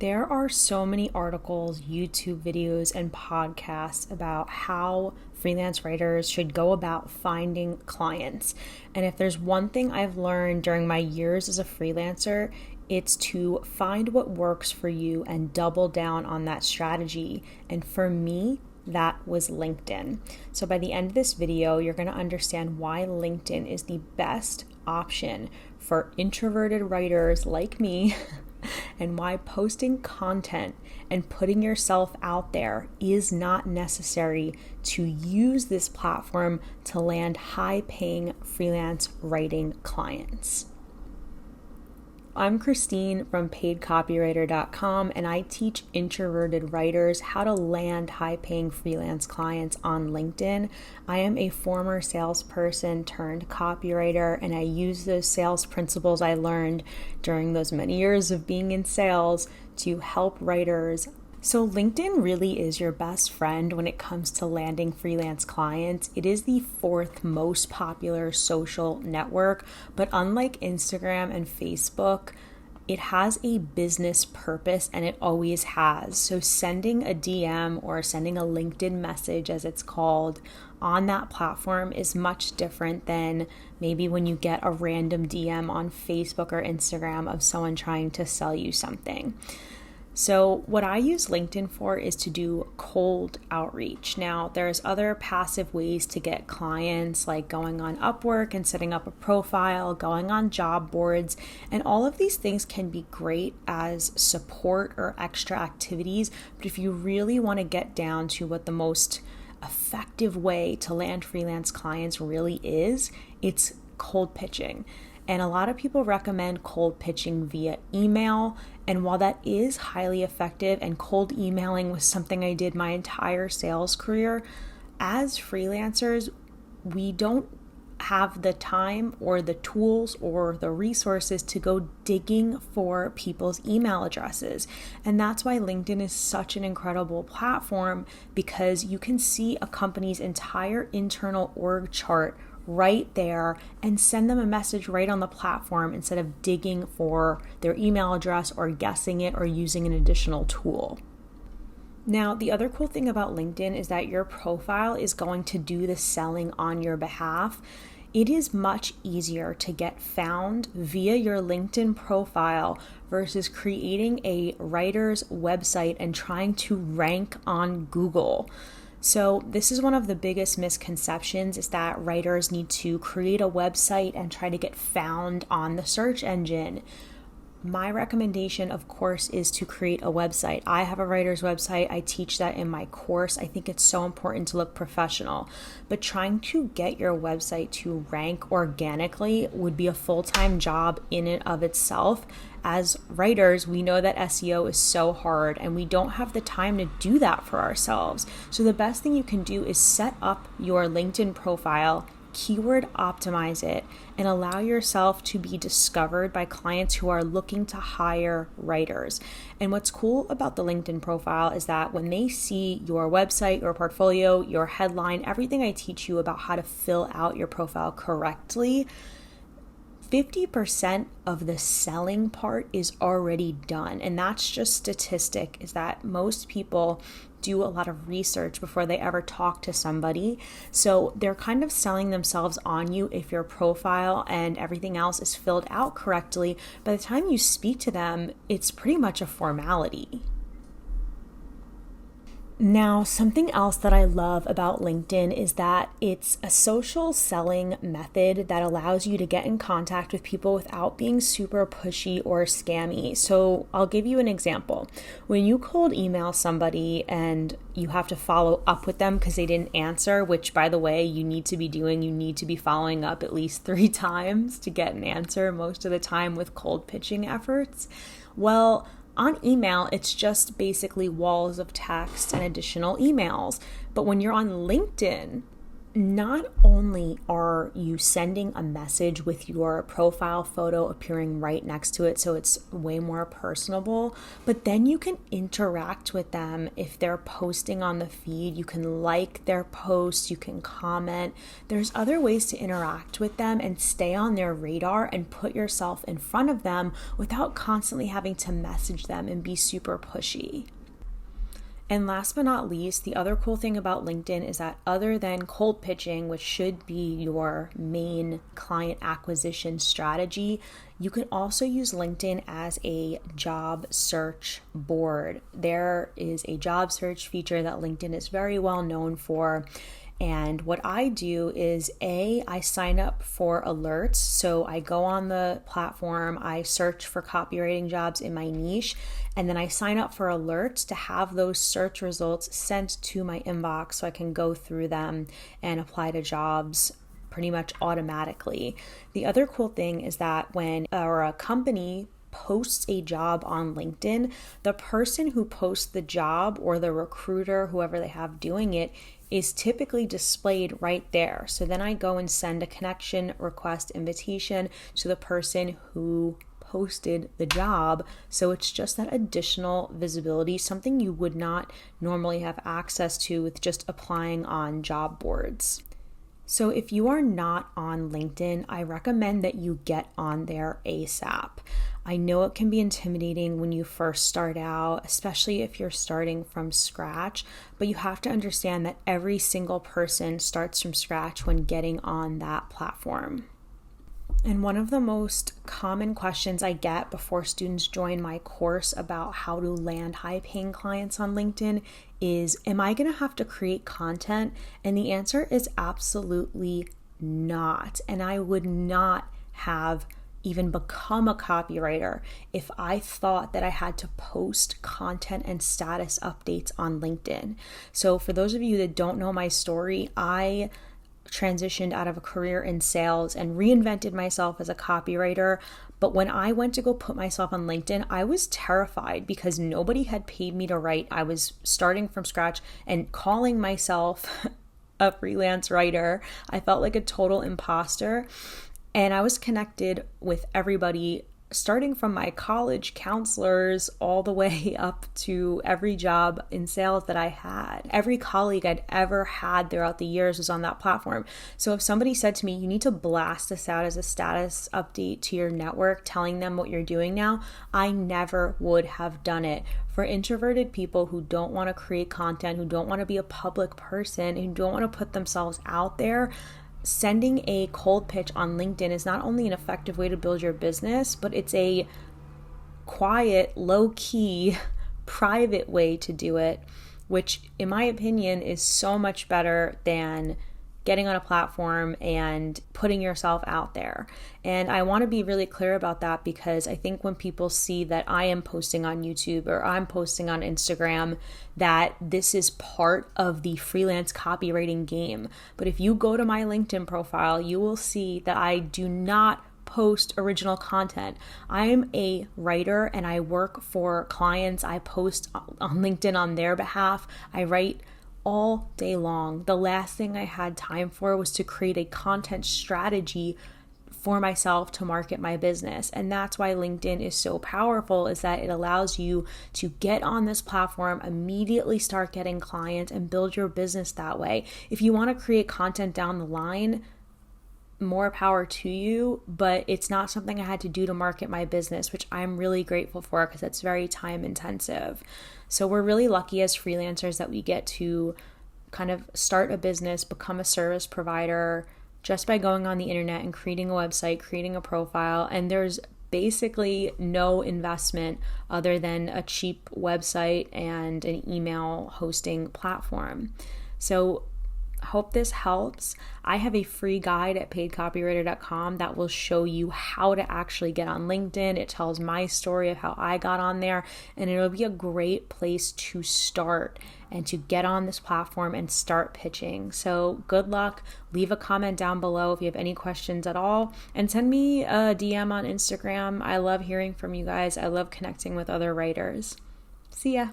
There are so many articles, YouTube videos, and podcasts about how freelance writers should go about finding clients. And if there's one thing I've learned during my years as a freelancer, it's to find what works for you and double down on that strategy. And for me, that was LinkedIn. So by the end of this video, you're going to understand why LinkedIn is the best option for introverted writers like me and why posting content and putting yourself out there is not necessary to use this platform to land high-paying freelance writing clients. I'm Christine from paidcopywriter.com, and I teach introverted writers how to land high-paying freelance clients on LinkedIn. I am a former salesperson turned copywriter, and I use those sales principles I learned during those many years of being in sales to help writers. So LinkedIn really is your best friend when it comes to landing freelance clients. It is the fourth most popular social network, but unlike Instagram and Facebook, it has a business purpose and it always has. So sending a DM or sending a LinkedIn message, as it's called, on that platform is much different than maybe when you get a random DM on Facebook or Instagram of someone trying to sell you something. So what I use LinkedIn for is to do cold outreach. Now, there's other passive ways to get clients, like going on Upwork and setting up a profile, going on job boards, and all of these things can be great as support or extra activities. But if you really want to get down to what the most effective way to land freelance clients really is, it's cold pitching. And a lot of people recommend cold pitching via email. And while that is highly effective, and cold emailing was something I did my entire sales career, as freelancers, we don't have the time or the tools or the resources to go digging for people's email addresses. And that's why LinkedIn is such an incredible platform, because you can see a company's entire internal org chart right there and send them a message right on the platform instead of digging for their email address or guessing it or using an additional tool. Now, the other cool thing about LinkedIn is that your profile is going to do the selling on your behalf. It is much easier to get found via your LinkedIn profile versus creating a writer's website and trying to rank on Google. So this is one of the biggest misconceptions, is that writers need to create a website and try to get found on the search engine. My recommendation, of course, is to create a website. I have a writer's website. I teach that in my course. I think it's so important to look professional. But trying to get your website to rank organically would be a full-time job in and of itself. As writers, we know that SEO is so hard and we don't have the time to do that for ourselves. So the best thing you can do is set up your LinkedIn profile, keyword optimize it, and allow yourself to be discovered by clients who are looking to hire writers. And what's cool about the LinkedIn profile is that when they see your website, your portfolio, your headline, everything I teach you about how to fill out your profile correctly, 50% of the selling part is already done. And that's just statistic, is that most people do a lot of research before they ever talk to somebody. So they're kind of selling themselves on you if your profile and everything else is filled out correctly. By the time you speak to them, it's pretty much a formality. Now, something else that I love about LinkedIn is that it's a social selling method that allows you to get in contact with people without being super pushy or scammy. So I'll give you an example. When you cold email somebody and you have to follow up with them because they didn't answer, which, by the way, you need to be doing, you need to be following up at least 3 times to get an answer most of the time with cold pitching efforts. Well, on email, it's just basically walls of text and additional emails. But when you're on LinkedIn, not only are you sending a message with your profile photo appearing right next to it, so it's way more personable, but then you can interact with them. If they're posting on the feed, you can like their posts, you can comment. There's other ways to interact with them and stay on their radar and put yourself in front of them without constantly having to message them and be super pushy. And last but not least, the other cool thing about LinkedIn is that other than cold pitching, which should be your main client acquisition strategy, you can also use LinkedIn as a job search board. There is a job search feature that LinkedIn is very well known for. And what I do is I sign up for alerts. So I go on the platform, I search for copywriting jobs in my niche, and then I sign up for alerts to have those search results sent to my inbox so I can go through them and apply to jobs pretty much automatically. The other cool thing is that when a company posts a job on LinkedIn, the person who posts the job or the recruiter, whoever they have doing it, is typically displayed right there. So then I go and send a connection request invitation to the person who posted the job. So it's just that additional visibility, something you would not normally have access to with just applying on job boards. So if you are not on LinkedIn, I recommend that you get on there ASAP. I know it can be intimidating when you first start out, especially if you're starting from scratch, but you have to understand that every single person starts from scratch when getting on that platform. And one of the most common questions I get before students join my course about how to land high-paying clients on LinkedIn is, am I going to have to create content? And the answer is absolutely not. And I would not have even become a copywriter if I thought that I had to post content and status updates on LinkedIn. So for those of you that don't know my story, I transitioned out of a career in sales and reinvented myself as a copywriter. But when I went to go put myself on LinkedIn, I was terrified because nobody had paid me to write. I was starting from scratch and calling myself a freelance writer. I felt like a total imposter. And I was connected with everybody, starting from my college counselors all the way up to every job in sales that I had. Every colleague I'd ever had throughout the years was on that platform. So if somebody said to me, you need to blast this out as a status update to your network, telling them what you're doing now, I never would have done it. For introverted people who don't want to create content, who don't want to be a public person, who don't want to put themselves out there, sending a cold pitch on LinkedIn is not only an effective way to build your business, but it's a quiet, low-key, private way to do it, which in my opinion is so much better than getting on a platform and putting yourself out there. And I want to be really clear about that because I think when people see that I am posting on YouTube or I'm posting on Instagram, that this is part of the freelance copywriting game. But if you go to my LinkedIn profile, you will see that I do not post original content. I'm a writer and I work for clients. I post on LinkedIn on their behalf. I write all day long. The last thing I had time for was to create a content strategy for myself to market my business. And that's why LinkedIn is so powerful, is that it allows you to get on this platform, immediately start getting clients and build your business that way. If you want to create content down the line, more power to you, but it's not something I had to do to market my business, which I'm really grateful for because it's very time intensive. So we're really lucky as freelancers that we get to kind of start a business, become a service provider just by going on the internet and creating a website, creating a profile, and there's basically no investment other than a cheap website and an email hosting platform. So hope this helps. I have a free guide at paidcopywriter.com that will show you how to actually get on LinkedIn. It tells my story of how I got on there, and it'll be a great place to start and to get on this platform and start pitching. So good luck. Leave a comment down below if you have any questions at all, and send me a DM on Instagram. I love hearing from you guys. I love connecting with other writers. See ya.